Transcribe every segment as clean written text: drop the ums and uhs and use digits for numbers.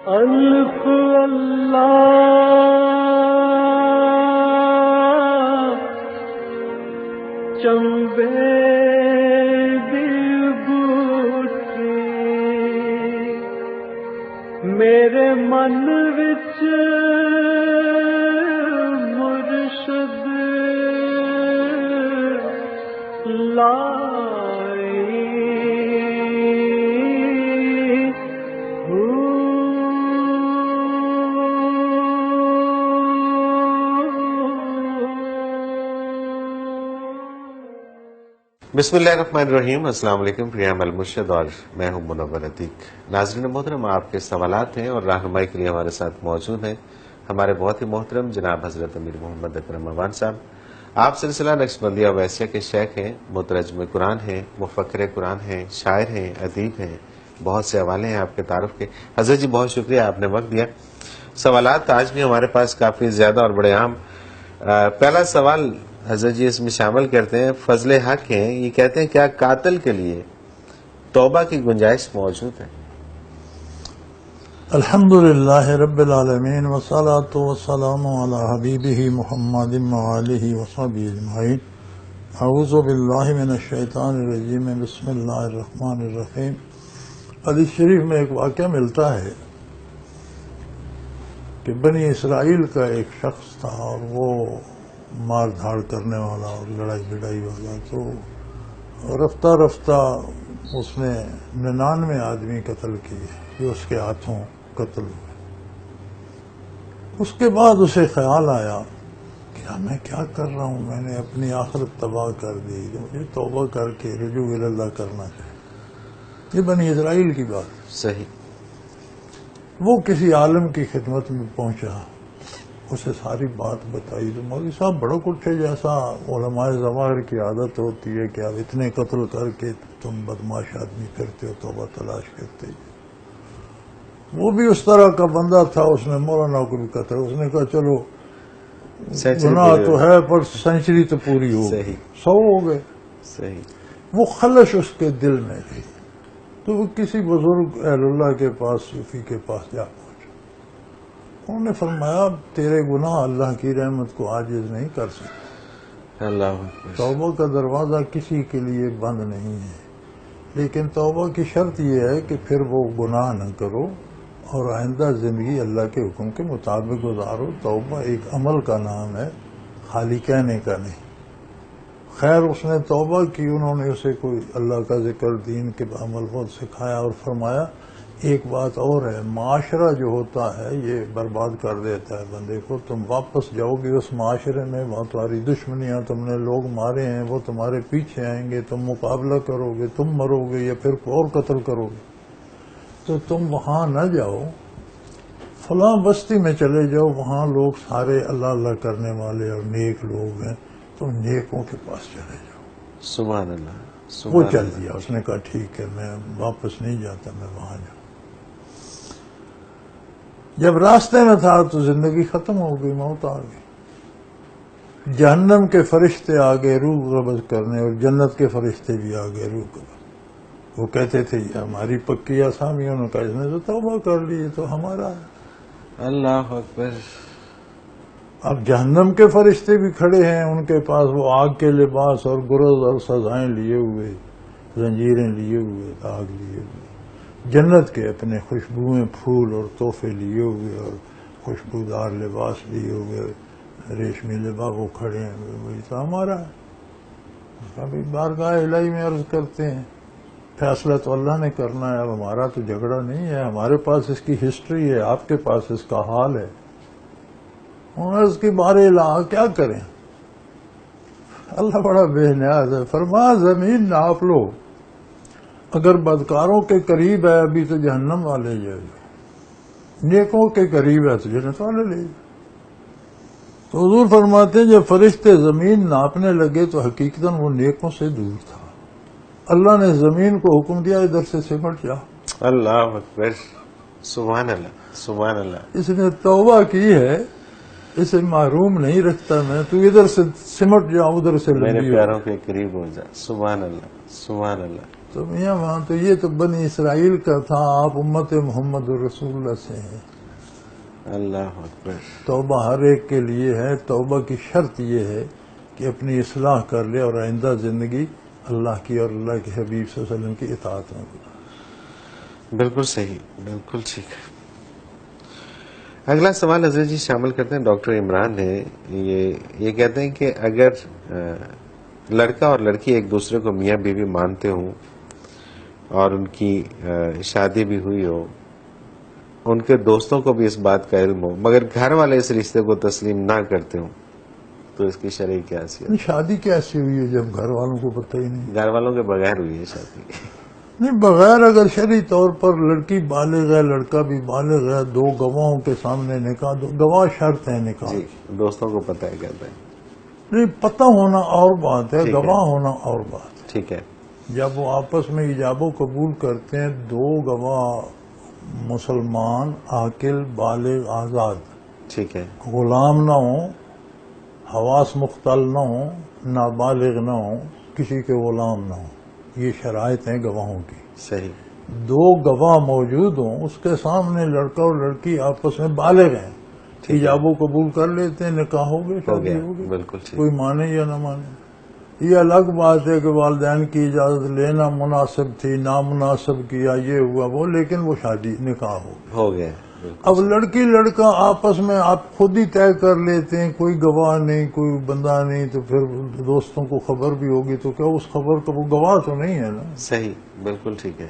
الف اللہ چمبے دل بوٹی میرے من وچ مرشد بسم اللہ الرحمن الرحیم. السلام علیکم. پریام المرشد اور میں ہوں منور عتیق. ناظرین محترم، آپ کے سوالات ہیں اور رہنمائی کے لیے ہمارے ساتھ موجود ہیں ہمارے بہت ہی محترم جناب حضرت امیر محمد اکرم اوان صاحب. آپ سلسلہ نقشبندیہ اویسیہ کے شیخ ہیں، مترجم قرآن ہیں، مفکر قرآن ہیں، شاعر ہیں، ادیب ہیں. بہت سے حوالے ہیں آپ کے تعارف کے. حضرت جی بہت شکریہ، آپ نے وقت دیا. سوالات آج بھی ہمارے پاس کافی زیادہ اور بڑے عام. پہلا سوال حضرت جی اس میں شامل کرتے ہیں، فضل حق ہیں، یہ کہتے ہیں کیا قاتل کے لیے توبہ کی گنجائش موجود ہے؟ الحمدللہ رب العالمین والصلاة والسلام علی حبیبہ محمد وآلہ وصحبہ اجمعین. اعوذ باللہ من الشیطان الرجیم. بسم اللہ الرحمن الرحیم. حدیث شریف میں ایک واقعہ ملتا ہے کہ بنی اسرائیل کا ایک شخص تھا اور وہ مار دھاڑ کرنے والا اور لڑائی لڑائی والا. تو رفتہ رفتہ اس نے 99 آدمی قتل کیے جو اس کے ہاتھوں قتل ہوئے. اس کے بعد اسے خیال آیا کہ میں کیا کر رہا ہوں، میں نے اپنی آخرت تباہ کر دی، مجھے توبہ کر کے رجوع اللہ کرنا چاہیے. یہ بنی اسرائیل کی بات. صحیح. وہ کسی عالم کی خدمت میں پہنچا، اسے ساری بات بتائی. تو مولوی صاحب بڑا کچھ ہے، جیسا علماء ظواہر کی عادت ہوتی ہے کہ اب اتنے قتل کر کے تم بدماش آدمی پھرتے ہو، توبہ تلاش کرتے. وہ بھی اس طرح کا بندہ تھا، اس نے مولانا کو بھی قتل. اس نے کہا چلو گناہ تو ہے پر سینچری تو پوری ہو گئی، 100 ہو گئے. صحیح. وہ خلش اس کے دل میں تھی. تو وہ کسی بزرگ اہل اللہ کے پاس، صوفی کے پاس جا پہنچا. انہوں نے فرمایا تیرے گناہ اللہ کی رحمت کو عاجز نہیں کر سکتے. اللہ توبہ کا دروازہ کسی کے لیے بند نہیں ہے، لیکن توبہ کی شرط یہ ہے کہ پھر وہ گناہ نہ کرو اور آئندہ زندگی اللہ کے حکم کے مطابق گزارو. توبہ ایک عمل کا نام ہے، خالی کہنے کا نہیں. خیر اس نے توبہ کی. انہوں نے اسے کوئی اللہ کا ذکر، دین کے عمل بہت سکھایا اور فرمایا ایک بات اور ہے، معاشرہ جو ہوتا ہے یہ برباد کر دیتا ہے بندے کو. تم واپس جاؤ گے اس معاشرے میں، وہاں تمہاری دشمنیاں، تم نے لوگ مارے ہیں، وہ تمہارے پیچھے آئیں گے، تم مقابلہ کرو گے، تم مرو گے یا پھر اور قتل کرو گے. تو تم وہاں نہ جاؤ، فلاں بستی میں چلے جاؤ، وہاں لوگ سارے اللہ اللہ کرنے والے اور نیک لوگ ہیں، تم نیکوں کے پاس چلے جاؤ. سبحان اللہ. وہ چل دیا. اس نے کہا ٹھیک ہے، میں واپس نہیں جاتا، میں وہاں جاؤں. جب راستے میں تھا تو زندگی ختم ہو گئی، موت آ گئی. جہنم کے فرشتے آ گئے روح قبض کرنے اور جنت کے فرشتے بھی آ گئے روح قبض. وہ کہتے تھے یہ ہماری پکی آسامی. انہوں نے کہا اس نے تو توبہ کر لی، تو ہمارا ہے. اللہ اکبر. اب جہنم کے فرشتے بھی کھڑے ہیں، ان کے پاس وہ آگ کے لباس اور گرز اور سزائیں لیے ہوئے، زنجیریں لیے ہوئے، آگ لیے ہوئے. جنت کے اپنے خوشبوئیں، پھول اور تحفے لیے ہوئے اور خوشبودار لباس لیے ہوئے، ریشمی لباس. وہ کھڑے ہیں، وہی تو ہمارا ہے. کبھی بارگاہ الہی میں عرض کرتے ہیں فیصلہ تو اللہ نے کرنا ہے، اب ہمارا تو جھگڑا نہیں ہے، ہمارے پاس اس کی ہسٹری ہے، آپ کے پاس اس کا حال ہے. عرض کی بارے الہ کیا کریں. اللہ بڑا بے نیاز ہے. فرمایا زمین ناپ لو، اگر بدکاروں کے قریب ہے ابھی تو جہنم والے لے جاؤ، نیکوں کے قریب ہے تو جنت والے لے جاؤ. تو حضور فرماتے ہیں جب فرشتے زمین ناپنے لگے تو حقیقتاً وہ نیکوں سے دور تھا. اللہ نے زمین کو حکم دیا ادھر سے سمٹ جا. اللہ اکبر. سبحان اللہ. سبحان اللہ. اس نے توبہ کی ہے، اسے محروم نہیں رکھتا میں، تو ادھر سے سمٹ جا، ادھر سے میرے لمبی پیاروں کے قریب ہو جا. سبحان اللہ. سبحان اللہ. تو میاں وہاں تو یہ تو بنی اسرائیل کا تھا، آپ امت محمد رسول اللہ سے ہیں. اللہ اکبر. توبہ ہر ایک کے لیے ہے. توبہ کی شرط یہ ہے کہ اپنی اصلاح کر لے اور آئندہ زندگی اللہ کی اور اللہ کے حبیب صلی اللہ علیہ وسلم کی اطاعت میں گزارے. بالکل صحیح، بالکل ٹھیک ہے. اگلا سوال حضرت جی شامل کرتے ہیں. ڈاکٹر عمران ہے، یہ کہتے ہیں کہ اگر لڑکا اور لڑکی ایک دوسرے کو میاں بیوی مانتے ہوں اور ان کی شادی بھی ہوئی ہو، ان کے دوستوں کو بھی اس بات کا علم ہو، مگر گھر والے اس رشتے کو تسلیم نہ کرتے ہوں، تو اس کی شرعی کیا حیثیت؟ شادی کیسی ہوئی ہے جب گھر والوں کو پتہ ہی نہیں؟ گھر والوں کے بغیر ہوئی ہے شادی. نہیں، بغیر اگر شرعی طور پر لڑکی بالغ ہے لڑکا بھی بالغ ہے، دو گواہوں کے سامنے نکاح، دو گواہ شرط ہے نکاح. جی، دوستوں کو پتہ ہے کہتے ہیں. نہیں، پتہ ہونا اور بات ہے، ٹھیک ہے. گواہ ہونا اور بات ہے. ٹھیک ہے. جب وہ آپس میں ایجاب و قبول کرتے ہیں، دو گواہ مسلمان عاقل بالغ آزاد، ٹھیک ہے. غلام نہ ہوں، حواس مختل نہ ہوں، نابالغ نہ ہوں، کسی کے غلام نہ ہوں، یہ شرائط ہیں گواہوں کی. صحیح. دو گواہ موجود ہوں، اس کے سامنے لڑکا اور لڑکی آپس میں بالغ ہیں، ایجاب و قبول کر لیتے ہیں، نکاح ہو گئے، ہو شادی گیا. ہو گئی. بالکل ٹھیک. کوئی مانے یا نہ مانے، یہ الگ بات ہے کہ والدین کی اجازت لینا مناسب تھی، نامناسب کیا، یہ ہوا وہ، لیکن وہ شادی نکاح ہو گیا. اب لڑکی لڑکا آپس میں آپ خود ہی طے کر لیتے ہیں، کوئی گواہ نہیں، کوئی بندہ نہیں، تو پھر دوستوں کو خبر بھی ہوگی تو کیا اس خبر کا وہ گواہ تو نہیں ہے نا. صحیح، بالکل ٹھیک ہے.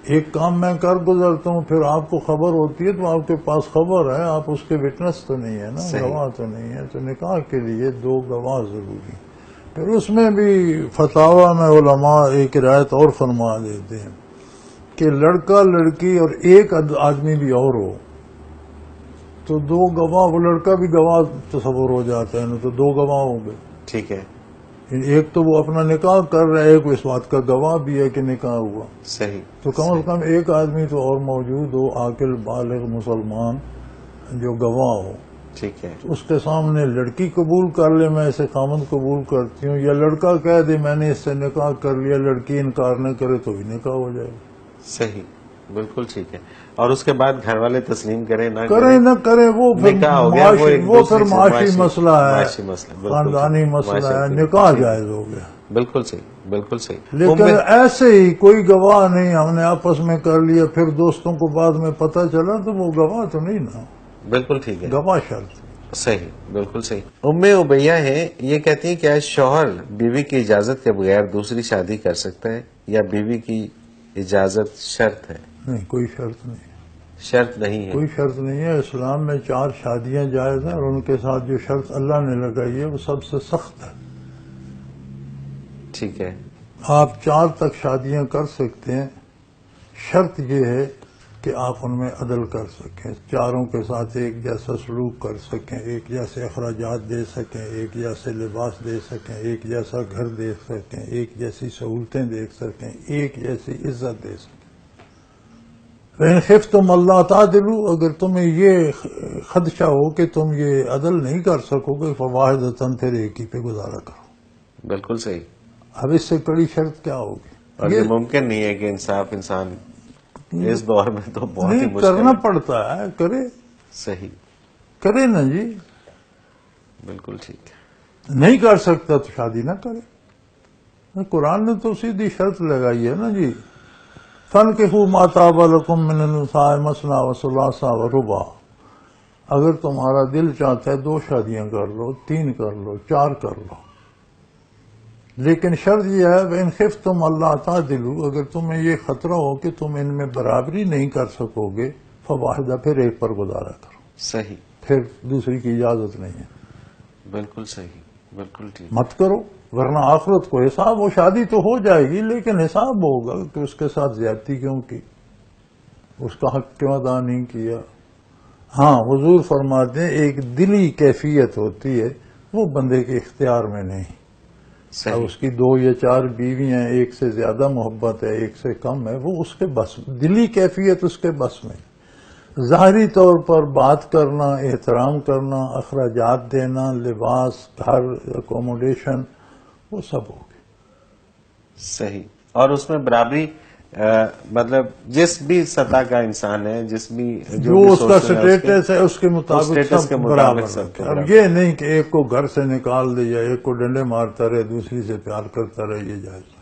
ایک کام میں کر گزرتا ہوں، پھر آپ کو خبر ہوتی ہے تو آپ کے پاس خبر ہے، آپ اس کے وٹنس تو نہیں ہے نا، صحیح. گواہ تو نہیں ہے. تو نکاح کے لیے دو گواہ ضروری. پھر اس میں بھی فتاوی میں علماء ایک رعایت اور فرما دیتے ہیں کہ لڑکا لڑکی اور ایک آدمی بھی اور ہو تو دو گواہ، وہ لڑکا بھی گواہ تصور ہو جاتا ہے نا، تو دو گواہ ہو گئے. ٹھیک ہے. ایک تو وہ اپنا نکاح کر رہا ہے، ایک اس بات کا گواہ بھی ہے کہ نکاح ہوا. صحیح. تو کم از کم ایک آدمی تو اور موجود ہو، عاقل بالغ مسلمان جو گواہ ہو. ٹھیک ہے. اس کے سامنے لڑکی قبول کر لے میں اسے خامند قبول کرتی ہوں، یا لڑکا کہہ دے میں نے اس سے نکاح کر لیا، لڑکی انکار نہ کرے تو بھی نکاح ہو جائے. صحیح، بالکل ٹھیک ہے. اور اس کے بعد گھر والے تسلیم کریں نہ کریں نہ کریں، وہ پھر نکاح ہو گیا. وہ پھر معاشی مسئلہ ہے، معاشی مسئلہ، بالکل خاندانی مسئلہ ہے، نکاح جائز ہو گیا. بالکل صحیح، بالکل صحیح. لیکن ایسے ہی کوئی گواہ نہیں، ہم نے آپس میں کر لیا، پھر دوستوں کو بعد میں پتہ چلا، تو وہ گواہ تو نہیں نا، بالکل ٹھیک ہے. گواہ شرط. صحیح، بالکل صحیح. ام عبیہ ہے، یہ کہتی ہیں کہ شوہر بیوی کی اجازت کے بغیر دوسری شادی کر سکتا ہے یا بیوی کی اجازت شرط ہے؟ نہیں، کوئی شرط نہیں، شرط نہیں ہے. کوئی شرط نہیں ہے. اسلام میں 4 شادیاں جائز ہیں، اور ان کے ساتھ جو شرط اللہ نے لگائی ہے وہ سب سے سخت ہے. ٹھیک ہے. آپ 4 تک شادیاں کر سکتے ہیں، شرط یہ ہے کہ آپ ان میں عدل کر سکیں، چاروں کے ساتھ ایک جیسا سلوک کر سکیں، ایک جیسے اخراجات دے سکیں، ایک جیسے لباس دے سکیں، ایک جیسا گھر دے سکیں، ایک جیسی سہولتیں دے سکیں، ایک جیسی عزت دے سکیں. فَإِنْ خِفْتُمْ أَلَّا تَعْدِلُوا، اگر تمہیں یہ خدشہ ہو کہ تم یہ عدل نہیں کر سکو گے، فَوَاحِدَةً، پھر ایک ہی پہ گزارا کرو. بالکل صحیح. اب اس سے کڑی شرط کیا ہوگی؟ اور یہ ممکن نہیں ہے کہ انصاف انسان اس دور میں تو بہت ہی نہیں، مشکل کرنا ہے. پڑتا ہے، کرے. صحیح، کرے نا جی. بالکل ٹھیک ہے. نہیں کر سکتا تو شادی نہ کرے. قرآن نے تو سیدھی شرط لگائی ہے نا جی، فَانْكِحُوا مَا طَابَ لَكُم مِّنَ النِّسَاءِ مَثْنَىٰ وَثُلَاثَ وَرُبَاعَ. اگر تمہارا دل چاہتا ہے 2 شادیاں کر لو، 3 کر لو، 4 کر لو، لیکن شرط یہ ہے وَإِنْ خِفْتُمْ أَلَّا تَعْدِلُوا، اگر تمہیں یہ خطرہ ہو کہ تم ان میں برابری نہیں کر سکو گے، فواحدہ، پھر ایک پر گزارا کرو. صحیح، پھر دوسری کی اجازت نہیں ہے. بالکل صحیح، بالکل ٹھیک. مت کرو، ورنہ آخرت کو حساب. وہ شادی تو ہو جائے گی لیکن حساب ہوگا کہ اس کے ساتھ زیادتی کیوں کی، اس کا حق کیوں ادا نہیں کیا. ہاں، حضور فرماتے ہیں ایک دلی کیفیت ہوتی ہے، وہ بندے کے اختیار میں نہیں. اب صحیح، اس کی 2 یا 4 بیویاں ہیں، ایک سے زیادہ محبت ہے، ایک سے کم ہے، وہ اس کے بس، دلی کیفیت اس کے بس میں. ظاہری طور پر بات کرنا، احترام کرنا، اخراجات دینا، لباس، گھر، اکوموڈیشن، وہ سب ہو گئے. صحیح. اور اس میں برابری مطلب جس بھی سطح کا انسان ہے، جس بھی جو بھی اس کا social ہے، سٹیٹس ہے اس کے مطابق اسٹیٹس کے سب مطابق برابر سب رکھے۔ کو اب برابر۔ یہ نہیں کہ ایک کو گھر سے نکال دے یا ایک کو ڈنڈے مارتا رہے دوسری سے پیار کرتا رہے، یہ جائز نہیں۔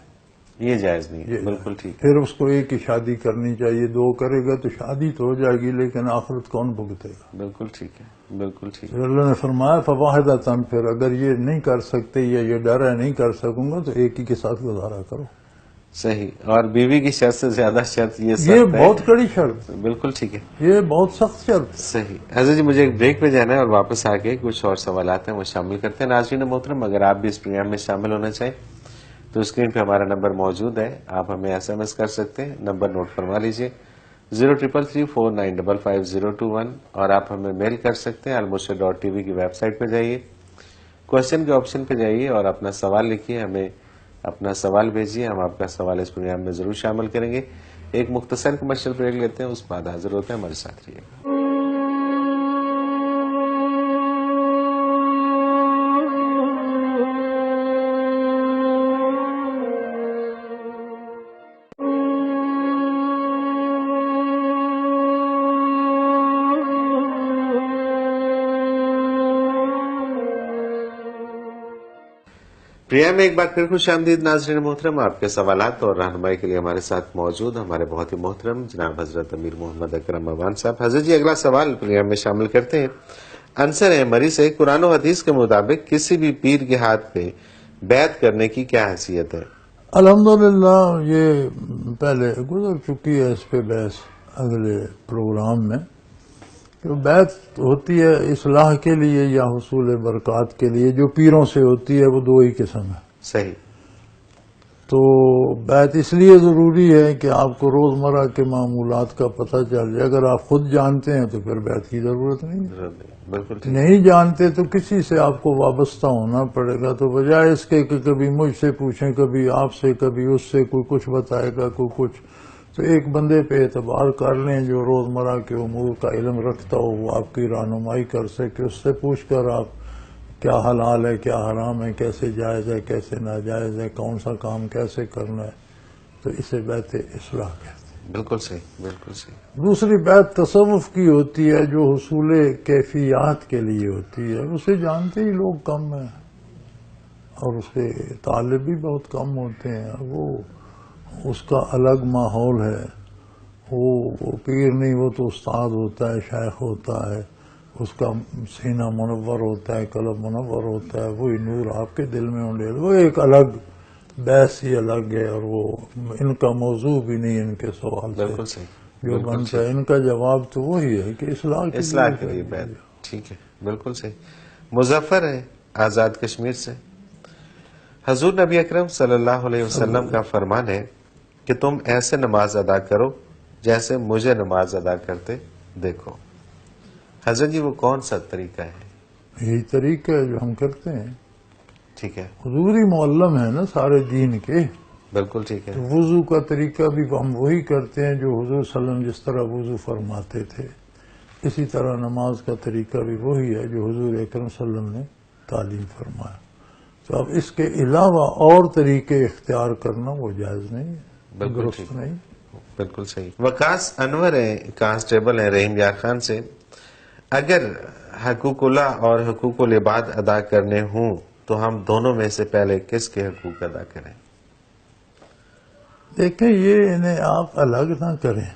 یہ جائز نہیں ہے، یہ بالکل ٹھیک ہے، پھر اس کو ایک ہی شادی کرنی چاہیے، دو کرے گا تو شادی تو ہو جائے گی لیکن آخرت کون بھگتے گا؟ بالکل ٹھیک ہے، بالکل ٹھیک ہے، پھر اللہ نے فرمایا فواحدۃ، پھر اگر یہ نہیں کر سکتے یا یہ ڈر ہے نہیں کر سکوں گا تو ایک ہی کے ساتھ گزارا کرو۔ صحیح۔ اور بیوی کی شرط سے زیادہ شرط یہ یہ سخت ہے، بہت کڑی شرط، بالکل ٹھیک ہے، یہ بہت سخت شرط۔ صحیح۔ حضرت جی مجھے ایک بریک پہ جانا ہے اور واپس آ کے کچھ اور سوالات ہیں وہ شامل کرتے ہیں۔ ناظرین محترم، اگر آپ بھی اس پروگرام میں شامل ہونا چاہیں تو اسکرین پہ ہمارا نمبر موجود ہے، آپ ہمیں SMS کر سکتے ہیں، نمبر نوٹ فرما لیجئے 033349555021، اور آپ ہمیں میل کر سکتے ہیں almusra.tv کی ویب سائٹ پہ جائیے، کوشچن کے آپشن پہ جائیے اور اپنا سوال لکھیے، ہمیں اپنا سوال بھیجیے، ہم آپ کا سوال اس پروگرام میں ضرور شامل کریں گے۔ ایک مختصر کمرشل بریک لیتے ہیں، اس بعد حاضر ہوتے ہیں، ہمارے ساتھ رہیے گا۔ پروگرام میں ایک بار پھر خوش آمدید ناظرین محترم، آپ کے سوالات اور رہنمائی کے لیے ہمارے ساتھ موجود ہمارے بہت ہی محترم جناب حضرت امیر محمد اکرم امان صاحب۔ حضرت جی اگلا سوال پروگرام میں شامل کرتے ہیں۔ انصر احمری سے، قرآن و حدیث کے مطابق کسی بھی پیر کے ہاتھ پہ بیعت کرنے کی کیا حیثیت ہے؟ الحمدللہ یہ پہلے گزر چکی ہے اس پہ بحث اگلے پروگرام میں، کہ بیعت ہوتی ہے اصلاح کے لیے یا حصول برکات کے لیے، جو پیروں سے ہوتی ہے وہ دو ہی قسم ہے۔ صحیح۔ تو بیعت اس لیے ضروری ہے کہ آپ کو روزمرہ کے معمولات کا پتہ چل جائے، اگر آپ خود جانتے ہیں تو پھر بیعت کی ضرورت نہیں ہے، بالکل ٹھیک۔ نہیں جانتے تو کسی سے آپ کو وابستہ ہونا پڑے گا، تو بجائے اس کے کہ کبھی مجھ سے پوچھیں، کبھی آپ سے، کبھی اس سے، کوئی کچھ بتائے گا کوئی کچھ، تو ایک بندے پہ اعتبار کر لیں جو روزمرہ کے امور کا علم رکھتا ہو، وہ آپ کی رہنمائی کر سکے، اس سے پوچھ کر آپ کیا حلال ہے کیا حرام ہے، کیسے جائز ہے کیسے ناجائز ہے، کون سا کام کیسے کرنا ہے، تو اسے بیعت اصلاح کہتے ہیں۔ بالکل صحیح، بالکل صحیح۔ دوسری بیعت تصوف کی ہوتی ہے جو حصول کیفیات کے لیے ہوتی ہے، اسے جانتے ہی لوگ کم ہیں اور اس کے طالب بھی بہت کم ہوتے ہیں، وہ اس کا الگ ماحول ہے، وہ پیر نہیں، وہ تو استاد ہوتا ہے، شیخ ہوتا ہے، اس کا سینہ منور ہوتا ہے، قلب منور ہوتا ہے، وہی نور آپ کے دل میں انڈیل، وہ ایک الگ بحث ہی الگ ہے، اور وہ ان کا موضوع بھی نہیں ان کے سوال سے بالکل صحیح، جو بالکل بنتا ہے۔ ان کا جواب تو وہی ہے کہ اصلاح کے لیے بیعت، ٹھیک ہے، بالکل صحیح۔ مظفر ہے آزاد کشمیر سے، حضور نبی اکرم صلی اللہ علیہ وسلم کا فرمان ہے کہ تم ایسے نماز ادا کرو جیسے مجھے نماز ادا کرتے دیکھو۔ حضرت جی وہ کون سا طریقہ ہے؟ یہی طریقہ ہے جو ہم کرتے ہیں، ٹھیک ہے، حضوری معلم ہے نا سارے دین کے۔ بالکل ٹھیک ہے، وضو کا طریقہ بھی ہم وہی کرتے ہیں جو حضور صلی اللہ علیہ وسلم جس طرح وضو فرماتے تھے، اسی طرح نماز کا طریقہ بھی وہی ہے جو حضور اکرم صلی اللہ علیہ وسلم نے تعلیم فرمایا۔ تو اب اس کے علاوہ اور طریقے اختیار کرنا وہ جائز نہیں ہے، بالکل درست ٹھیک، نہیں۔ بالکل صحیح۔ وقاص انور ہے کانسٹیبل ہیں رحیم یار خان سے، اگر حقوق اللہ اور حقوق العباد ادا کرنے ہوں تو ہم دونوں میں سے پہلے کس کے حقوق ادا کریں؟ دیکھیں یہ انہیں آپ الگ نہ کریں،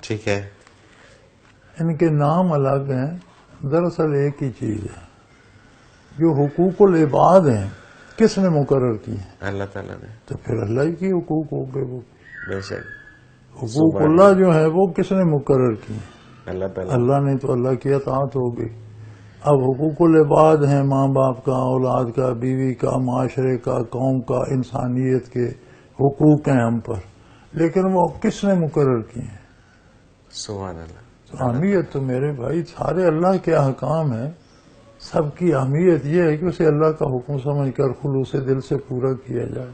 ٹھیک ہے، ان کے نام الگ ہیں، دراصل ایک ہی چیز ہے۔ جو حقوق العباد ہیں کس نے مقرر کی ہیں؟ اللہ تعالیٰ نے، تو پھر اللہ ہی کی حقوق ہو گئے وہ۔ بے شک، حقوق اللہ جو ہے وہ کس نے مقرر کی ہیں؟ اللہ تعالیٰ، اللہ نے، تو اللہ کی اطاعت ہو گئی۔ اب حقوق العباد ہیں ماں باپ کا، اولاد کا، بیوی کا، معاشرے کا، قوم کا، انسانیت کے حقوق ہیں ہم پر، لیکن وہ کس نے مقرر کی ہیں؟ سبحان اللہ۔ تو اہمیت تو میرے بھائی سارے اللہ کے احکام ہیں، سب کی اہمیت یہ ہے کہ اسے اللہ کا حکم سمجھ کر خلوص دل سے پورا کیا جائے۔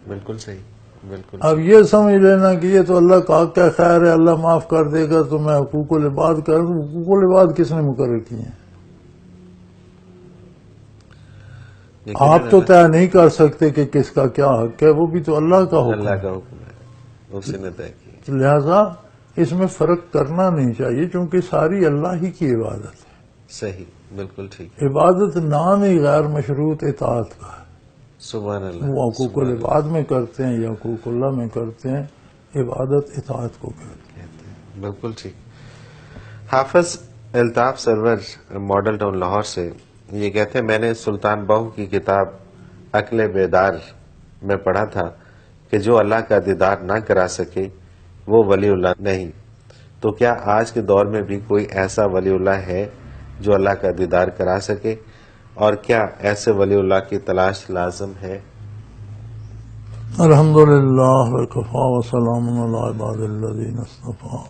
بالکل صحیح، بالکل اب یہ سمجھ لینا کہ یہ تو اللہ کا حق ہے، خیر ہے، اللہ معاف کر دے گا تو میں حقوق العباد کر دوں، حقوق العباد کس نے مقرر کی ہیں؟ آپ تو طے نہیں کر سکتے کہ کس کا کیا حق ہے، وہ بھی تو اللہ کا حکم اللہ ہے. کا حکم ہے، اسی نے طے کیا. لہذا اس میں فرق کرنا نہیں چاہیے، چونکہ ساری اللہ ہی کی عبادت ہے. صحیح، بالکل ٹھیک ہے. عبادت نام ہی غیر مشروط اطاعت کا ہے. سبحان اللہ. وہ حقوق العباد میں کرتے ہیں یا حقوق اللہ میں کرتے ہیں، عبادت اطاعت کو کہتے ہیں. بالکل ٹھیک. حافظ الطاف سرور ماڈل ٹاؤن لاہور سے یہ کہتے ہیں، میں نے سلطان بہو کی کتاب عقل بیدار میں پڑھا تھا کہ جو اللہ کا دیدار نہ کرا سکے وہ ولی اللہ نہیں. تو کیا آج کے دور میں بھی کوئی ایسا ولی اللہ ہے جو اللہ کا دیدار کرا سکے، اور کیا ایسے ولی اللہ کی تلاش لازم ہے؟ الحمدللہ وکفا وسلام علی عباد الذین اصطفیٰ.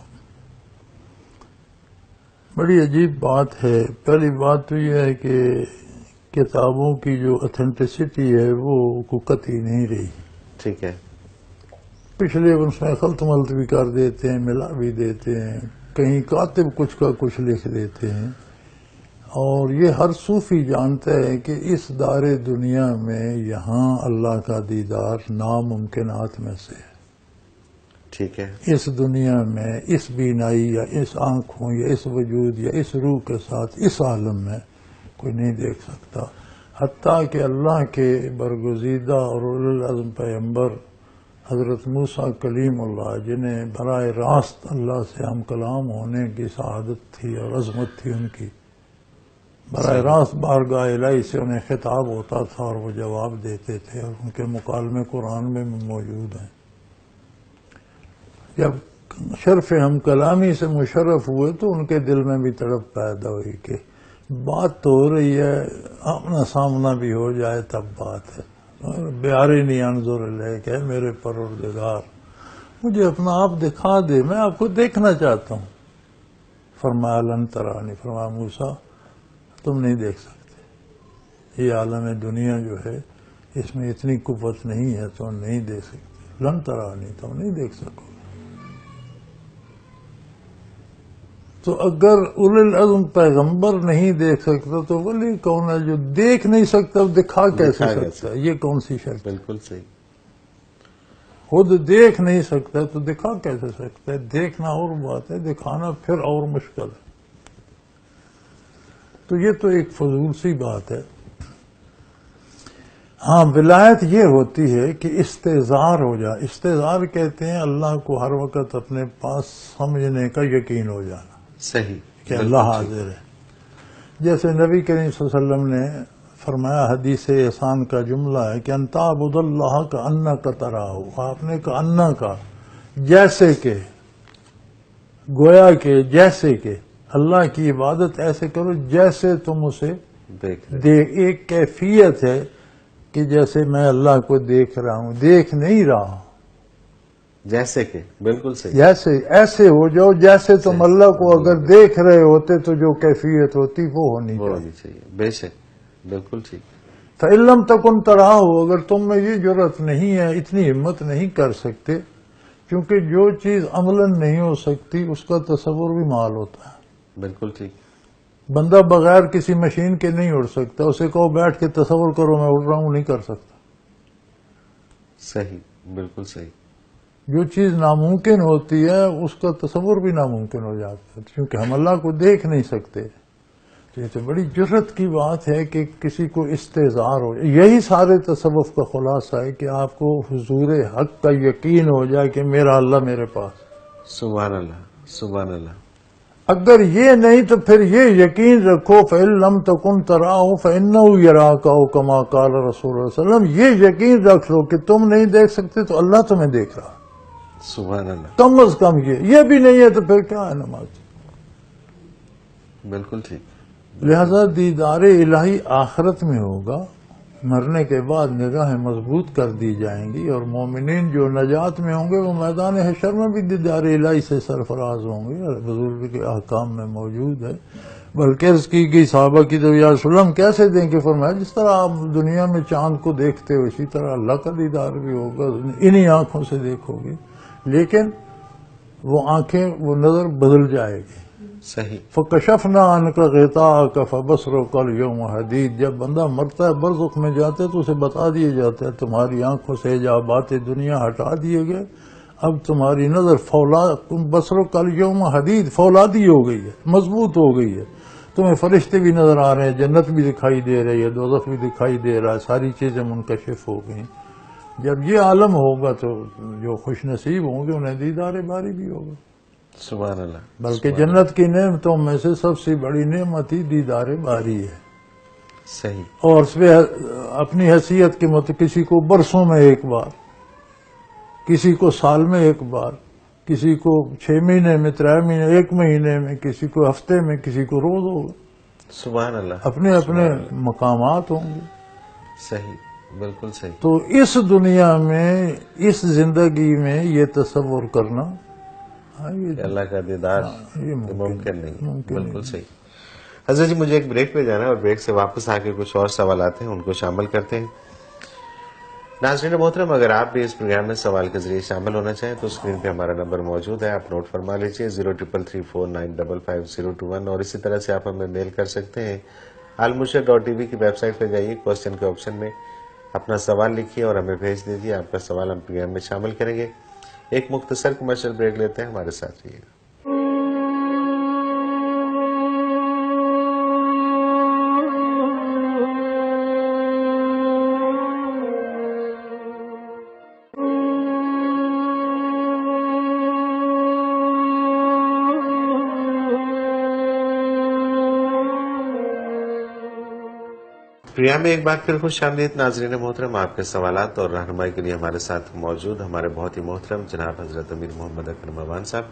بڑی عجیب بات ہے. پہلی بات تو یہ ہے کہ کتابوں کی جو اتھینٹسٹی ہے وہ قطعی نہیں رہی. ٹھیک ہے. پچھلے اس میں خلط ملط بھی کر دیتے ہیں، ملا بھی دیتے ہیں، کہیں کاتب کچھ کا کچھ لکھ دیتے ہیں. اور یہ ہر صوفی جانتا ہے کہ اس دار دنیا میں یہاں اللہ کا دیدار ناممکنات میں سے ہے. ٹھیک ہے. اس دنیا میں اس بینائی یا اس آنکھوں یا اس وجود یا اس روح کے ساتھ اس عالم میں کوئی نہیں دیکھ سکتا. حتیٰ کہ اللہ کے برگزیدہ اور اولو العزم پیغمبر حضرت موسیٰ کلیم اللہ، جنہیں براہ راست اللہ سے ہم کلام ہونے کی سعادت تھی اور عظمت تھی ان کی، براہ راست بارگاہ الہی سے انہیں خطاب ہوتا تھا اور وہ جواب دیتے تھے، اور ان کے مکالمے قرآن میں موجود ہیں. جب شرف ہم کلامی سے مشرف ہوئے تو ان کے دل میں بھی تڑپ پیدا ہوئی کہ بات تو ہو رہی ہے، آمنا سامنا بھی ہو جائے تب بات ہے. بیارینی انظر الیک، ہے میرے پروردگار مجھے اپنا آپ دکھا دے، میں آپ کو دیکھنا چاہتا ہوں. فرمایا لن ترانی، فرمایا موسیٰ تم نہیں دیکھ سکتے، یہ عالم دنیا جو ہے اس میں اتنی قوت نہیں ہے، تم نہیں دیکھ سکتے. لن ترانی، تم نہیں دیکھ سکو. تو اگر اولو العزم پیغمبر نہیں دیکھ سکتا تو ولی کون ہے جو دیکھ نہیں سکتا، دکھا کیسے سکتا ہے؟ یہ کون سی شرط؟ بالکل صحیح. خود دیکھ نہیں سکتا تو دکھا کیسے سکتا ہے؟ دیکھنا اور بات ہے، دکھانا پھر اور مشکل ہے. تو یہ تو ایک فضول سی بات ہے. ہاں، ولایت یہ ہوتی ہے کہ استظہار ہو جائے. استظہار کہتے ہیں اللہ کو ہر وقت اپنے پاس سمجھنے کا یقین ہو جانا. صحیح کہ اللہ حاضر ہے. جیسے نبی کریم صلی اللہ علیہ وسلم نے فرمایا، حدیث احسان کا جملہ ہے کہ ان تعبد اللہ کا انا کا تراہ. آپ نے کہا انا کا، جیسے کہ، گویا کہ جیسے کہ اللہ کی عبادت ایسے کرو جیسے تم اسے دیکھ. ایک کیفیت ہے کہ جیسے میں اللہ کو دیکھ رہا ہوں، دیکھ نہیں رہا ہوں. جیسے کہ، بالکل صحیح. جیسے ایسے ہو جاؤ جیسے تم اللہ کو اگر دیکھ رہے ہوتے تو جو کیفیت ہوتی وہ ہونی چاہیے. بے شک، بالکل ٹھیک. فَإِلَّمْ تَكُنْ تَرَاهُ، اگر تم میں یہ جرأت نہیں ہے، اتنی ہمت نہیں کر سکتے، کیونکہ جو چیز عملاً نہیں ہو سکتی اس کا تصور بھی محال ہوتا ہے. بالکل ٹھیک. بندہ بغیر کسی مشین کے نہیں اڑ سکتا. اسے کہو بیٹھ کے تصور کرو میں اڑ رہا ہوں، نہیں کر سکتا. صحیح، بالکل صحیح. جو چیز ناممکن ہوتی ہے اس کا تصور بھی ناممکن ہو جاتا ہے، کیونکہ ہم اللہ کو دیکھ نہیں سکتے. تو یہ تو بڑی جرأت کی بات ہے کہ کسی کو استظہار ہو جائے. یہی سارے تصوف کا خلاصہ ہے کہ آپ کو حضور حق کا یقین ہو جائے کہ میرا اللہ میرے پاس. سبحان اللہ، سبحان اللہ. اگر یہ نہیں تو پھر یہ یقین رکھو فَإِن لَمْ تَكُنْ تَرَاهُ فَإِنَّهُ يَرَاكَ كَمَا قَالَ رسول اللہ صلی اللہ علیہ وسلم. یہ یقین رکھ لو کہ تم نہیں دیکھ سکتے تو اللہ تمہیں دیکھ رہا. سبحان اللہ. کم از کم یہ بھی نہیں ہے تو پھر کیا ہے نماز. بالکل ٹھیک. لہذا دیدار الہی آخرت میں ہوگا. مرنے کے بعد نگاہیں مضبوط کر دی جائیں گی، اور مومنین جو نجات میں ہوں گے وہ میدان حشر میں بھی دیدار الہی سے سرفراز ہوں گے. بزرگ کے احکام میں موجود ہے. بلکہ عرض کی گئی صحابہ کی تو یا رسول اللہ ہم کیسے دیں کہ فرمایا جس طرح آپ دنیا میں چاند کو دیکھتے ہو اسی طرح اللہ کا دیدار بھی ہوگا، انہی آنکھوں سے دیکھو گے. لیکن وہ آنکھیں، وہ نظر بدل جائے گی. صحیح. فکشفنا عنک غطاءک فبصرک الیوم حدید. جب بندہ مرتا ہے برزخ میں جاتا ہے تو اسے بتا دیا جاتا ہے تمہاری آنکھوں سے حجابات دنیا ہٹا دیے گئے، اب تمہاری نظر بصرک الیوم حدید، فولادی ہو گئی ہے، مضبوط ہو گئی ہے. تمہیں فرشتے بھی نظر آ رہے ہیں، جنت بھی دکھائی دے رہی ہے، دوزخ بھی دکھائی دے رہا ہے، ساری چیزیں منکشف ہو گئیں. جب یہ عالم ہوگا تو جو خوش نصیب ہوں گے انہیں دیدار باری بھی ہوگا. سبحان اللہ. بلکہ جنت کی نعمتوں میں سے سب سے بڑی نعمت ہی دیدار باری ہے. صحیح. اور اس پہ اپنی حیثیت کے مطابق کسی کو برسوں میں ایک بار، کسی کو سال میں ایک بار، کسی کو 6 مہینے میں، 3 مہینے، 1 مہینے میں، کسی کو ہفتے میں، کسی کو روز ہوگا. سبحان اللہ. اپنے اپنے مقامات ہوں گے. صحیح، بالکل صحیح. تو اس دنیا میں، اس زندگی میں یہ تصور کرنا کہ اللہ کا دیدار یہ ممکن نہیں. ممکن بالکل نہیں. صحیح. حضرت جی مجھے ایک بریک پہ جانا ہے اور بریک سے واپس آ کے کچھ اور سوالات ہیں ان کو شامل کرتے ہیں. ناظرین محترم، اگر آپ بھی اس پروگرام میں سوال کے ذریعے شامل ہونا چاہیں تو اسکرین پہ ہمارا نمبر موجود ہے، آپ نوٹ فرما لیجیے 033349555021. اور اسی طرح سے آپ ہمیں میل کر سکتے ہیں. almurshed.tv کی ویب سائٹ پہ جائیے، کوسچن کے آپشن میں اپنا سوال لکھیے اور ہمیں بھیج دیجیے. آپ کا سوال ہم پروگرام میں شامل کریں گے. ایک مختصر کمرشل بریک لیتے ہیں، ہمارے ساتھ رہیے. پروگرام میں ایک بار پھر خوش آمدید ناظرین محترم. آپ کے سوالات اور رہنمائی کے لیے ہمارے ساتھ موجود ہمارے بہت ہی محترم جناب حضرت امیر محمد اکرم اوان صاحب.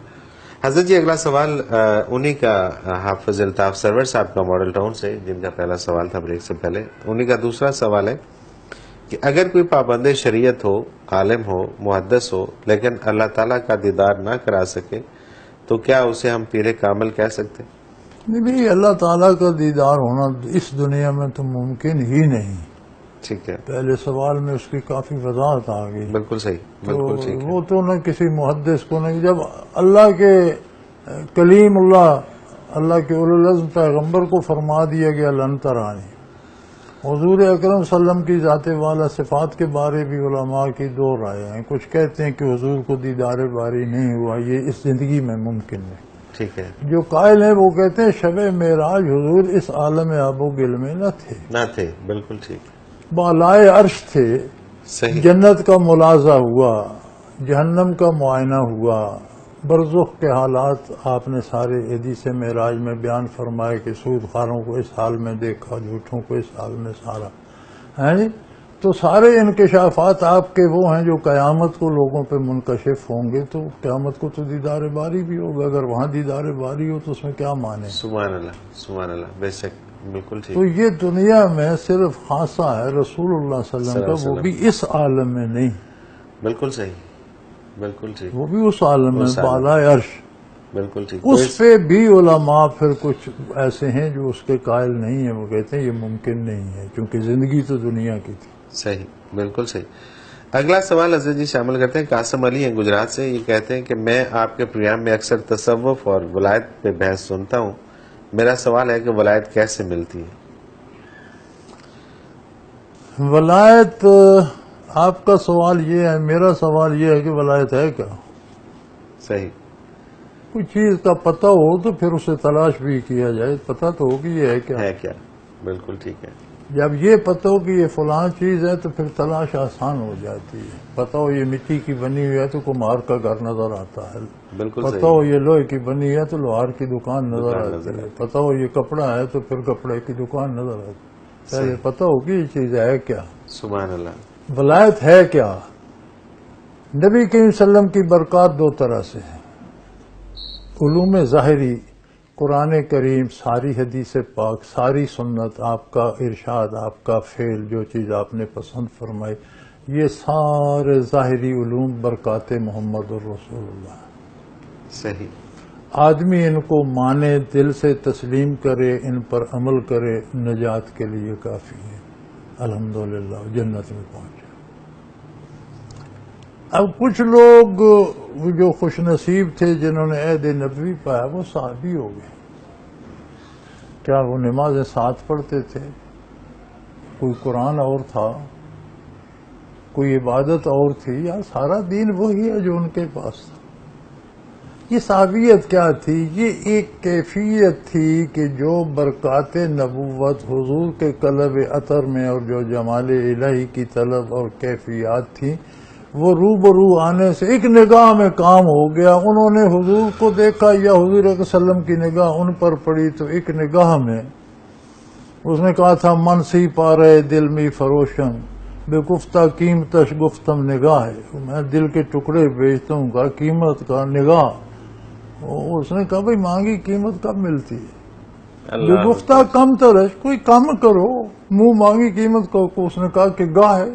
حضرت جی اگلا سوال انہی کا حافظ الطاف سرور صاحب کا ماڈل ٹاؤن سے، جن کا پہلا سوال تھا بریک سے پہلے. انہی کا دوسرا سوال ہے کہ اگر کوئی پابند شریعت ہو، عالم ہو، محدث ہو، لیکن اللہ تعالیٰ کا دیدار نہ کرا سکے تو کیا اسے ہم پیر کامل کہہ سکتے؟ نہیں بھائی، اللہ تعالیٰ کا دیدار ہونا اس دنیا میں تو ممکن ہی نہیں. ٹھیک ہے. پہلے سوال میں اس کی کافی وضاحت آ گئی. بالکل صحیح، بالکل ٹھیک ہے. وہ تو نہ کسی محدث کو نہیں. جب اللہ کے کلیم اللہ کے اولو العزم پیغمبر کو فرما دیا گیا لن ترانی، حضور اکرم صلی اللہ علیہ وسلم کی ذات والا صفات کے بارے بھی علماء کی 2 رائے ہیں. کچھ کہتے ہیں کہ حضور کو دیدار باری نہیں ہوا، یہ اس زندگی میں ممکن نہیں. ٹھیک ہے. جو قائل ہیں وہ کہتے ہیں شب معراج حضور اس عالم آب و گل میں نہ تھے. بالکل ٹھیک. بالائے عرش تھے. صحیح. جنت کا ملازہ ہوا، جہنم کا معائنہ ہوا، برزخ کے حالات آپ نے سارے حدیث معراج میں بیان فرمائے کہ سود خاروں کو اس حال میں دیکھا، جھوٹوں کو اس حال میں سارا ہے جی. تو سارے انکشافات آپ کے وہ ہیں جو قیامت کو لوگوں پہ منکشف ہوں گے. تو قیامت کو تو دیدار باری بھی ہوگا. اگر وہاں دیدار باری ہو تو اس میں کیا مانے؟ سبحان اللہ، سبحان اللہ. بے شک، بالکل ٹھیک. تو یہ دنیا میں صرف خاصہ ہے رسول اللہ صلی اللہ علیہ وسلم کا، وہ بھی اس عالم میں نہیں. بالکل صحیح، بالکل ٹھیک. وہ بھی اس عالم میں بالائے عرش. بالکل ٹھیک. اس پہ بھی علماء پھر کچھ ایسے ہیں جو اس کے قائل نہیں ہیں. وہ کہتے ہیں یہ ممکن نہیں ہے کیونکہ زندگی تو دنیا کی تھی. صحیح، بالکل صحیح. اگلا سوال حضرت جی شامل کرتے ہیں. قاسم علی ہیں گجرات سے. یہ کہتے ہیں کہ میں آپ کے پروگرام میں اکثر تصوف اور ولایت پہ بحث سنتا ہوں. میرا سوال ہے کہ ولایت کیسے ملتی ہے؟ ولایت، آپ کا سوال یہ ہے، میرا سوال یہ ہے کہ ولایت ہے کیا؟ صحیح. کوئی چیز کا پتہ ہو تو پھر اسے تلاش بھی کیا جائے. پتہ تو ہوگی یہ ہے کیا. ہے کیا؟ بالکل ٹھیک ہے. جب یہ پتہ ہو کہ یہ فلاں چیز ہے تو پھر تلاش آسان ہو جاتی ہے. پتہ ہو یہ مٹی کی بنی ہوئی ہے تو کمہار کا گھر نظر آتا ہے. بالکل پتہ ہو یہ لوہے کی بنی ہے تو لوہار کی دکان نظر آتی ہے. پتہ ہو یہ کپڑا ہے تو پھر کپڑے کی دکان نظر آتی ہے. پہلے پتہ ہو کہ یہ چیز ہے کیا. سبحان اللہ. ولایت ہے کیا؟ نبی کریم صلی اللہ علیہ وسلم کی برکات 2 طرح سے ہے. علوم ظاہری، قرآن کریم، ساری حدیث پاک، ساری سنت، آپ کا ارشاد، آپ کا فعل، جو چیز آپ نے پسند فرمائی، یہ سارے ظاہری علوم برکات محمد الرسول اللہ. صحیح. آدمی ان کو مانے، دل سے تسلیم کرے، ان پر عمل کرے، نجات کے لیے کافی ہے. الحمدللہ جنت میں پہنچے. اب کچھ لوگ جو خوش نصیب تھے جنہوں نے عہد نبوی پایا وہ صحابی ہو گئے. کیا وہ نمازیں ساتھ پڑھتے تھے؟ کوئی قرآن اور تھا؟ کوئی عبادت اور تھی؟ یا سارا دین وہی ہے جو ان کے پاس تھا؟ یہ صحابیت کیا تھی؟ یہ ایک کیفیت تھی کہ جو برکات نبوت حضور کے قلب عطر میں اور جو جمال الہی کی طلب اور کیفیات تھی وہ روبرو آنے سے ایک نگاہ میں کام ہو گیا. انہوں نے حضور کو دیکھا یا حضور صلی اللہ علیہ وسلم کی نگاہ ان پر پڑی تو ایک نگاہ میں اس نے کہا تھا من سی پا رہے دل میں فروشن بے گفتہ قیمتش گفتم نگاہ ہے. میں دل کے ٹکڑے بیچتا ہوں کا قیمت کا نگاہ. اس نے کہا بھائی مانگی قیمت کب ملتی ہے؟ بے گفتہ کم ترش کوئی کم کرو منہ مانگی قیمت کو. اس نے کہا کہ گاہ ہے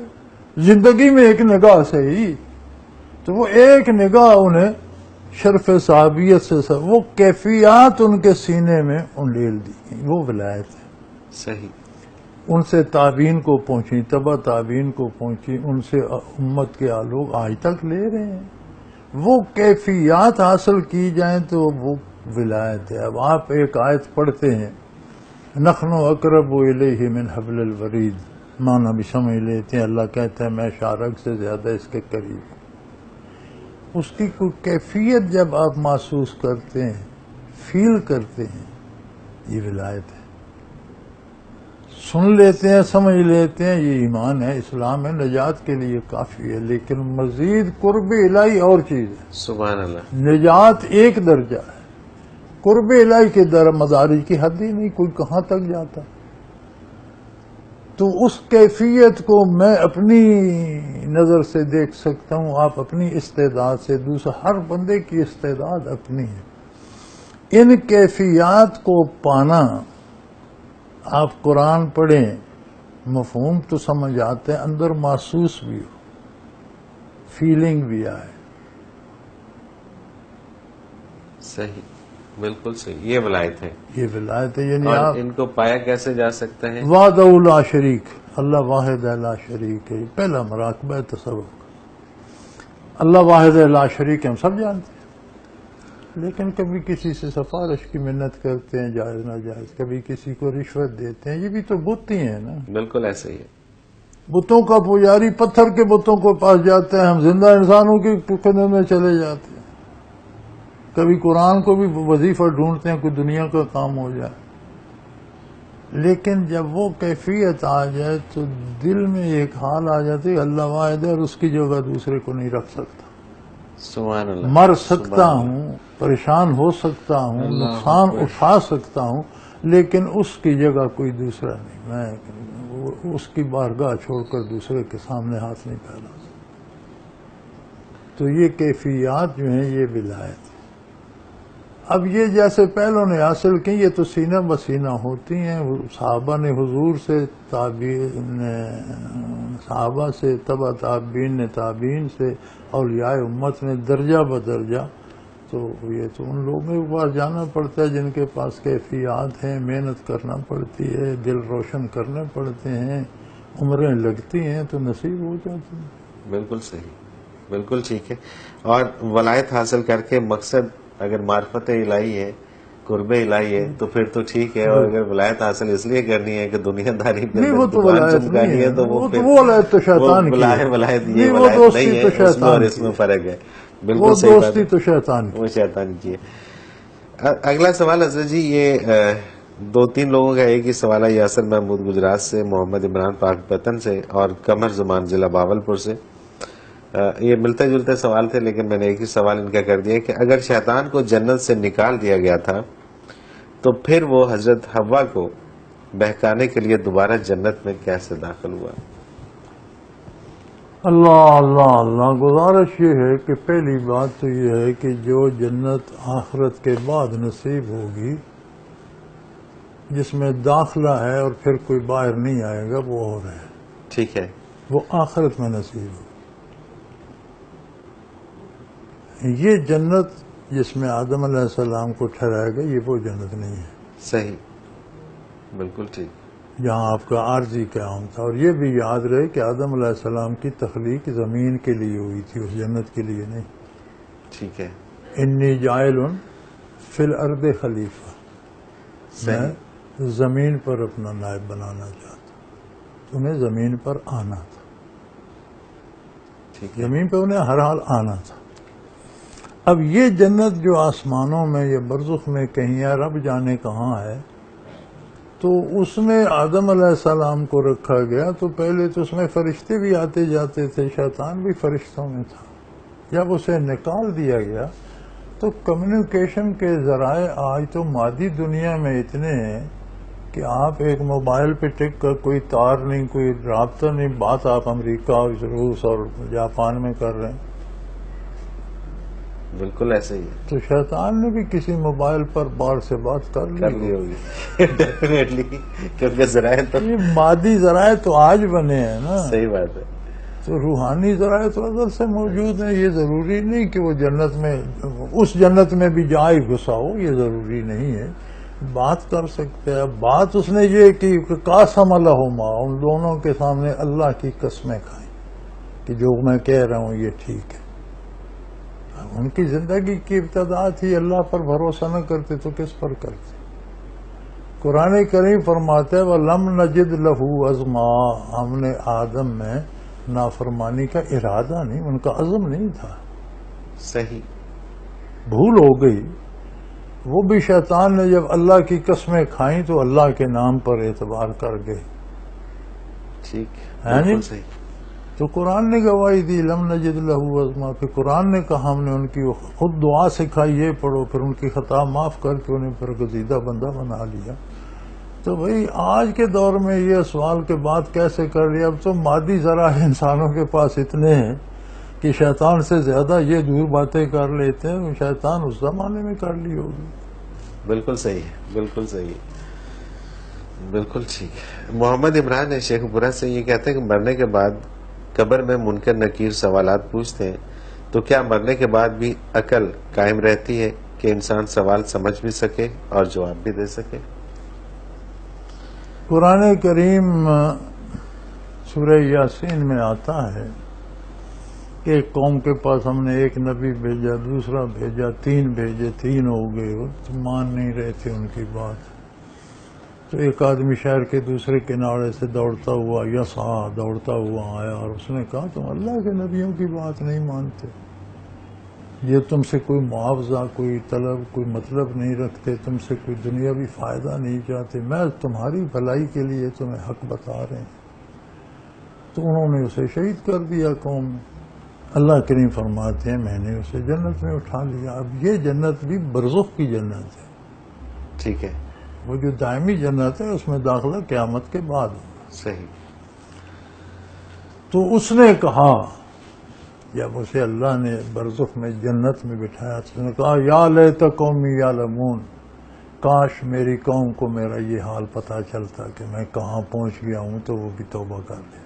زندگی میں ایک نگاہ سے ہی. تو وہ ایک نگاہ انہیں شرف صحابیت سے وہ کیفیات ان کے سینے میں انڈیل دی گئی. وہ ولایت ہے. صحیح. ان سے تابعین کو پہنچی، تبع تابعین کو پہنچی، ان سے امت کے لوگ آج تک لے رہے ہیں. وہ کیفیات حاصل کی جائیں تو وہ ولایت ہے. اب آپ ایک آیت پڑھتے ہیں نحن اقرب الیہ من حبل الورید، معنی بھی سمجھ لیتے ہیں. اللہ کہتا ہے میں شارک سے زیادہ اس کے قریب ہوں. اس کی کوئی کیفیت جب آپ محسوس کرتے ہیں، فیل کرتے ہیں، یہ ولایت ہے. سن لیتے ہیں، سمجھ لیتے ہیں، یہ ایمان ہے، اسلام ہے، نجات کے لیے کافی ہے. لیکن مزید قرب الہی اور چیز ہے. سبحان اللہ. نجات ایک درجہ ہے، قرب الہی کے مدارج کی حد ہی نہیں، کوئی کہاں تک جاتا. تو اس کیفیت کو میں اپنی نظر سے دیکھ سکتا ہوں، آپ اپنی استعداد سے، دوسرا ہر بندے کی استعداد اپنی ہے. ان کیفیات کو پانا، آپ قرآن پڑھیں مفہوم تو سمجھ آتے ہیں، اندر محسوس بھی ہو، فیلنگ بھی آئے. صحیح، بالکل صحیح. یہ ولایت ہے. یہ ولایت ہے. یعنی اور آپ ان کو پایا کیسے جا سکتا ہے؟ وحدہ لا شریک، اللہ واحد لا شریک ہے. پہلا مراقبہ ہے تصوف. اللہ واحد لا شریک ہے، ہم سب جانتے ہیں. لیکن کبھی کسی سے سفارش کی منت کرتے ہیں جائز ناجائز، کبھی کسی کو رشوت دیتے ہیں. یہ بھی تو بت ہی ہیں نا. بالکل ایسے ہی ہے. بتوں کا پجاری پتھر کے بتوں کو پاس جاتے ہیں، ہم زندہ انسانوں کے ٹکڑے میں چلے جاتے ہیں. کبھی قرآن کو بھی وظیفہ ڈھونڈتے ہیں کوئی دنیا کا کام ہو جائے. لیکن جب وہ کیفیت آ جائے تو دل میں ایک حال آ جاتی ہے اللہ واحد ہے اور اس کی جگہ دوسرے کو نہیں رکھ سکتا. سبحان اللہ. مر سکتا ہوں، پریشان ہو سکتا ہوں، نقصان اٹھا سکتا ہوں، لیکن اس کی جگہ کوئی دوسرا نہیں. میں اس کی بارگاہ چھوڑ کر دوسرے کے سامنے ہاتھ نہیں پھیلا سکتا. تو یہ کیفیات جو ہیں یہ ولایت ہے. اب یہ جیسے پہلوں نے حاصل کی یہ تو سینہ بسینہ ہوتی ہیں. صحابہ نے حضور سے، تابعین نے صحابہ سے، تبع تابعین نے تابعین سے، اولیاء امت نے درجہ بدرجہ. تو یہ تو ان لوگوں کے پاس جانا پڑتا ہے جن کے پاس کیفیات ہیں، محنت کرنا پڑتی ہے، دل روشن کرنے پڑتے ہیں، عمریں لگتی ہیں تو نصیب ہو جاتی ہیں. بالکل صحیح، بالکل ٹھیک ہے. اور ولایت حاصل کر کے مقصد اگر معرفت الہی ہے، قرب الہی ہے تو پھر تو ٹھیک ہے. اور اگر ولایت حاصل اس لیے کرنی ہے کہ دنیا داری پہ نہیں، وہ تو دکان ولایت چمکانی نہیں ہے تو وہ ولایت تو شیطان کی ہے. ولایت نہیں، یہ وہ ولایت دوستی نہیں تو ہے. اس میں اور شیطان اس میں کی فرق ہے. وہ بالکل صحیح بات دوستی ہے. تو شیطان کی. وہ شیطان کی ہے. اگلا سوال حضرت جی، یہ 2-3 لوگوں کا ایک ہی سوال ہے. یاسر محمود گجرات سے، محمد عمران پاک پتن سے، اور قمر زمان ضلع باولپور سے. یہ ملتے جلتے سوال تھے لیکن میں نے ایک ہی سوال ان کا کر دیا کہ اگر شیطان کو جنت سے نکال دیا گیا تھا تو پھر وہ حضرت حوا کو بہکانے کے لیے دوبارہ جنت میں کیسے داخل ہوا؟ اللہ اللہ اللہ. گزارش یہ ہے کہ پہلی بات تو یہ ہے کہ جو جنت آخرت کے بعد نصیب ہوگی، جس میں داخلہ ہے اور پھر کوئی باہر نہیں آئے گا، وہ اور ہے. ٹھیک ہے. وہ آخرت میں نصیب ہوگی. یہ جنت جس میں آدم علیہ السلام کو ٹھہرایا گیا، یہ وہ جنت نہیں ہے. صحیح، بالکل ٹھیک. جہاں آپ کا عارضی قیام تھا. اور یہ بھی یاد رہے کہ آدم علیہ السلام کی تخلیق زمین کے لیے ہوئی تھی، اس جنت کے لیے نہیں. ٹھیک ہے. انی جائل فی الارض خلیفہ. میں زمین پر اپنا نائب بنانا چاہتا، انہیں زمین پر آنا تھا، ٹھیک ہے، زمین پہ انہیں ہر حال آنا تھا۔ اب یہ جنت جو آسمانوں میں یا برزخ میں کہیں ہے، رب جانے کہاں ہے، تو اس میں آدم علیہ السلام کو رکھا گیا، تو پہلے تو اس میں فرشتے بھی آتے جاتے تھے، شیطان بھی فرشتوں میں تھا۔ جب اسے نکال دیا گیا تو کمیونیکیشن کے ذرائع آج تو مادی دنیا میں اتنے ہیں کہ آپ ایک موبائل پہ ٹک کر کوئی تار نہیں، کوئی رابطہ نہیں، بات آپ امریکہ، روس اور جاپان میں کر رہے ہیں۔ بالکل ایسے ہی ہے، تو شیطان نے بھی کسی موبائل پر بار سے بات کر لی ہوگی ڈیفینیٹلی، کیونکہ ذرائع تو یہ مادی ذرائع تو آج بنے ہیں نا، صحیح بات ہے، تو روحانی ذرائع تو ازل سے موجود ہیں۔ یہ ضروری نہیں کہ وہ جنت میں، اس جنت میں بھی جائے گھسا ہو، یہ ضروری نہیں ہے، بات کر سکتے ہیں۔ بات اس نے یہ کی کہ قاسم لہما، ان دونوں کے سامنے اللہ کی قسمیں کھائیں کہ جو میں کہہ رہا ہوں یہ ٹھیک ہے۔ ان کی زندگی کی ابتدا تھی، اللہ پر بھروسہ نہ کرتے تو کس پر کرتے؟ قرآن کریم فرماتا ہے وَلَمْ نَجِدْ لَهُ عَزْمًا، ہم نے آدم میں نافرمانی کا ارادہ نہیں، ان کا عزم نہیں تھا، صحیح، بھول ہو گئی۔ وہ بھی شیطان نے جب اللہ کی قسمیں کھائیں تو اللہ کے نام پر اعتبار کر گئے، ٹھیک ہے بالکل نہیں؟ صحیح، تو قرآن نے گواہی دی لم نجد لہو عزما، پھر قرآن نے کہا ہم نے ان کی خود دعا سکھائی، یہ پڑھو، پھر ان کی خطا معاف کر کے انہیں پھر گزیدہ بندہ بنا لیا۔ تو بھئی آج کے دور میں یہ سوال کے بعد کیسے کر لیا؟ اب تو مادی ذرائع انسانوں کے پاس اتنے ہیں کہ شیطان سے زیادہ یہ دور باتیں کر لیتے ہیں، شیطان اس زمانے میں کر لی ہوگی۔ بالکل صحیح ہے، بالکل صحیح ہے، بالکل ٹھیک ہے۔ محمد عمران ہے شیخ پورہ سے، یہ کہتے ہیں کہ مرنے کے بعد قبر میں منکر نکیر سوالات پوچھتے ہیں، تو کیا مرنے کے بعد بھی عقل قائم رہتی ہے کہ انسان سوال سمجھ بھی سکے اور جواب بھی دے سکے؟ قرآن کریم سورہ یاسین میں آتا ہے کہ ایک قوم کے پاس ہم نے ایک نبی بھیجا، دوسرا بھیجا، تین بھیجے، تین ہو گئے، وہ مان نہیں رہے تھے ان کی بات۔ تو ایک آدمی شہر کے دوسرے کنارے سے دوڑتا ہوا دوڑتا ہوا آیا اور اس نے کہا تم اللہ کے نبیوں کی بات نہیں مانتے، یہ تم سے کوئی معاوضہ، کوئی طلب، کوئی مطلب نہیں رکھتے، تم سے کوئی دنیاوی فائدہ نہیں چاہتے، میں تمہاری بھلائی کے لیے تمہیں حق بتا رہے ہیں۔ تو انہوں نے اسے شہید کر دیا قوم میں۔ اللہ کریم فرماتے ہیں میں نے اسے جنت میں اٹھا لیا۔ اب یہ جنت بھی برزخ کی جنت ہے، ٹھیک ہے، وہ جو دائمی جنت ہے اس میں داخلہ قیامت کے بعد ہوگا۔ صحیح، تو اس نے کہا جب اسے اللہ نے برزخ میں جنت میں بٹھایا تو اس نے کہا یا لیت قومی یعلمون، کاش میری قوم کو میرا یہ حال پتہ چلتا کہ میں کہاں پہنچ گیا ہوں تو وہ بھی توبہ کر لے۔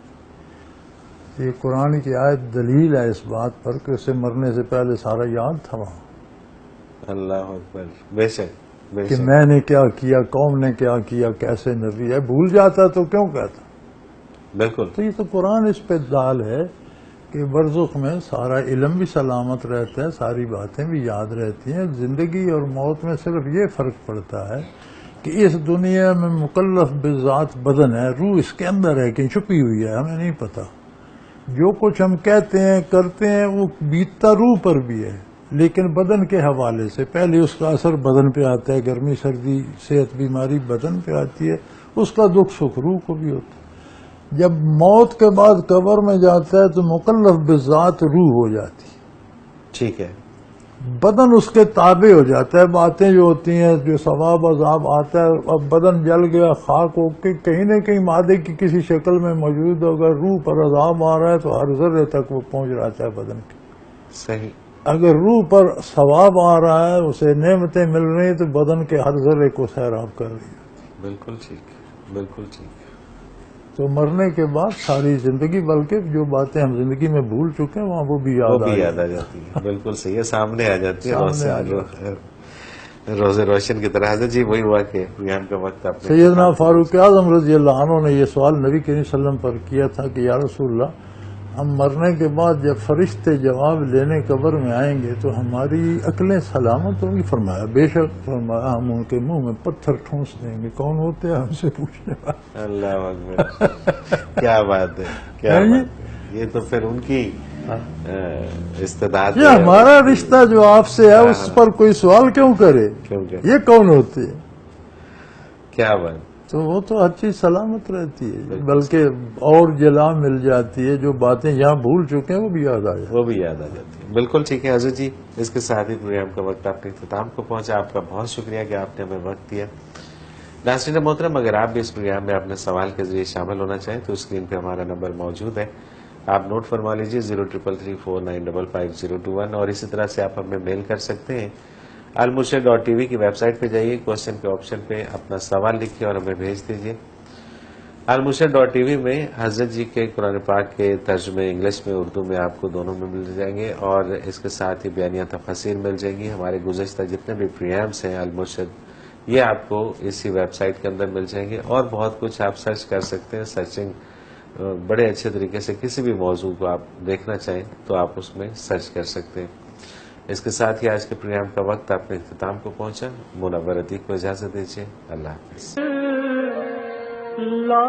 یہ قرآن کی آیت دلیل ہے اس بات پر کہ اسے مرنے سے پہلے سارا یاد تھا وہاں اللہ اکبر، بے شک بے کہ شک، میں نے کیا کیا، قوم نے کیا کیا، کیسے نبی ہے، بھول جاتا تو کیوں کہتا؟ بالکل، تو یہ تو قرآن اس پہ دال ہے کہ برزخ میں سارا علم بھی سلامت رہتا ہے، ساری باتیں بھی یاد رہتی ہیں۔ زندگی اور موت میں صرف یہ فرق پڑتا ہے کہ اس دنیا میں مکلف بذات بدن ہے، روح اس کے اندر ہے کہ چھپی ہوئی ہے، ہمیں نہیں پتا۔ جو کچھ ہم کہتے ہیں کرتے ہیں وہ بیتتا روح پر بھی ہے، لیکن بدن کے حوالے سے پہلے اس کا اثر بدن پہ آتا ہے، گرمی سردی صحت بیماری بدن پہ آتی ہے، اس کا دکھ سکھ روح کو بھی ہوتا ہے۔ جب موت کے بعد قبر میں جاتا ہے تو مکلف بذات روح ہو جاتی ہے، ٹھیک ہے، بدن اس کے تابع ہو جاتا ہے۔ باتیں جو ہوتی ہیں، جو ثواب عذاب آتا ہے، اب بدن جل گیا، خاک ہو کے کہیں نہ کہیں مادے کی کسی شکل میں موجود ہوگا، روح پر عذاب آ رہا ہے تو ہر ذرے تک وہ پہنچ رہتا ہے بدن کے۔ صحیح، اگر روح پر ثواب آ رہا ہے، اسے نعمتیں مل رہی ہیں تو بدن کے ہر ذرے کو سیراب کر رہی ہے۔ بالکل ٹھیک، بالکل ٹھیک، تو مرنے کے بعد ساری زندگی، بلکہ جو باتیں ہم زندگی میں بھول چکے ہیں وہاں وہ بھی وہ یاد بھی یاد آ آ جاتی ہے، بالکل صحیح ہے، سامنے آ جاتی ہے، سامنے آ روز روشن کی طرح سے۔ جی وہی ہوا کہ بیان کا وقت آپ نے سیدنا فاروق اعظم رضی اللہ عنہ نے یہ سوال نبی کریم صلی اللہ علیہ وسلم پر کیا تھا کہ یا رسول اللہ ہم مرنے کے بعد جب فرشتے جواب لینے قبر میں آئیں گے تو ہماری عقلیں سلامت ہوں گی. فرمایا بے شک. فرمایا ہم ان کے منہ میں پتھر ٹھونس دیں گے. کون ہوتے ہیں ہم سے پوچھنے والے؟ اللہ اکبر. کیا بات ہے، کیا بات ہے. یہ تو پھر ان کی استعداد یہ ہے. ہمارا رشتہ جو آپ سے ہے اس پر کوئی سوال کیوں کرے؟ کیونکہ یہ کون ہوتے ہیں؟ کیا بات. تو وہ تو ہر چیز سلامت رہتی ہے، بلکہ اور جلا مل جاتی ہے. جو باتیں یہاں بھول چکے ہیں وہ بھی یاد آ جاتی وہ بھی یاد آ جاتی ہے. بالکل ٹھیک ہے حضرت جی. اس کے ساتھ ہی پروگرام کا وقت اپنے اختتام کو پہنچا. آپ کا بہت شکریہ کہ آپ نے ہمیں وقت دیا. ناظرین محترم، اگر آپ بھی اس پروگرام میں اپنے سوال کے ذریعے شامل ہونا چاہیں تو اسکرین پہ ہمارا نمبر موجود ہے، آپ نوٹ فرما لیجیے 0333495521. اور اسی طرح سے آپ ہمیں میل کر سکتے ہیں. almurshid.tv کی ویب سائٹ پہ جائیے، کوشچن کے آپشن پہ اپنا سوال لکھیے اور ہمیں بھیج دیجیے. almurshid.tv میں حضرت جی کے قرآن پاک کے ترجمے انگلش میں اردو میں آپ کو دونوں میں مل جائیں گے، اور اس کے ساتھ ہی بیانیہ تفاسیر مل جائیں گی. ہمارے گزشتہ جتنے بھی پروگرامس ہیں المرشد، یہ آپ کو اسی ویب سائٹ کے اندر مل جائیں گے. اور بہت کچھ آپ سرچ کر سکتے ہیں. سرچنگ بڑے اچھے طریقے سے کسی بھی موضوع کو آپ دیکھنا چاہیں تو آپ اس میں سرچ کر سکتے ہیں. اس کے ساتھ ہی آج کے پروگرام کا وقت اپنے اختتام کو پہنچا. منور عتیق کو اجازت دیجیے. اللہ حافظ. لا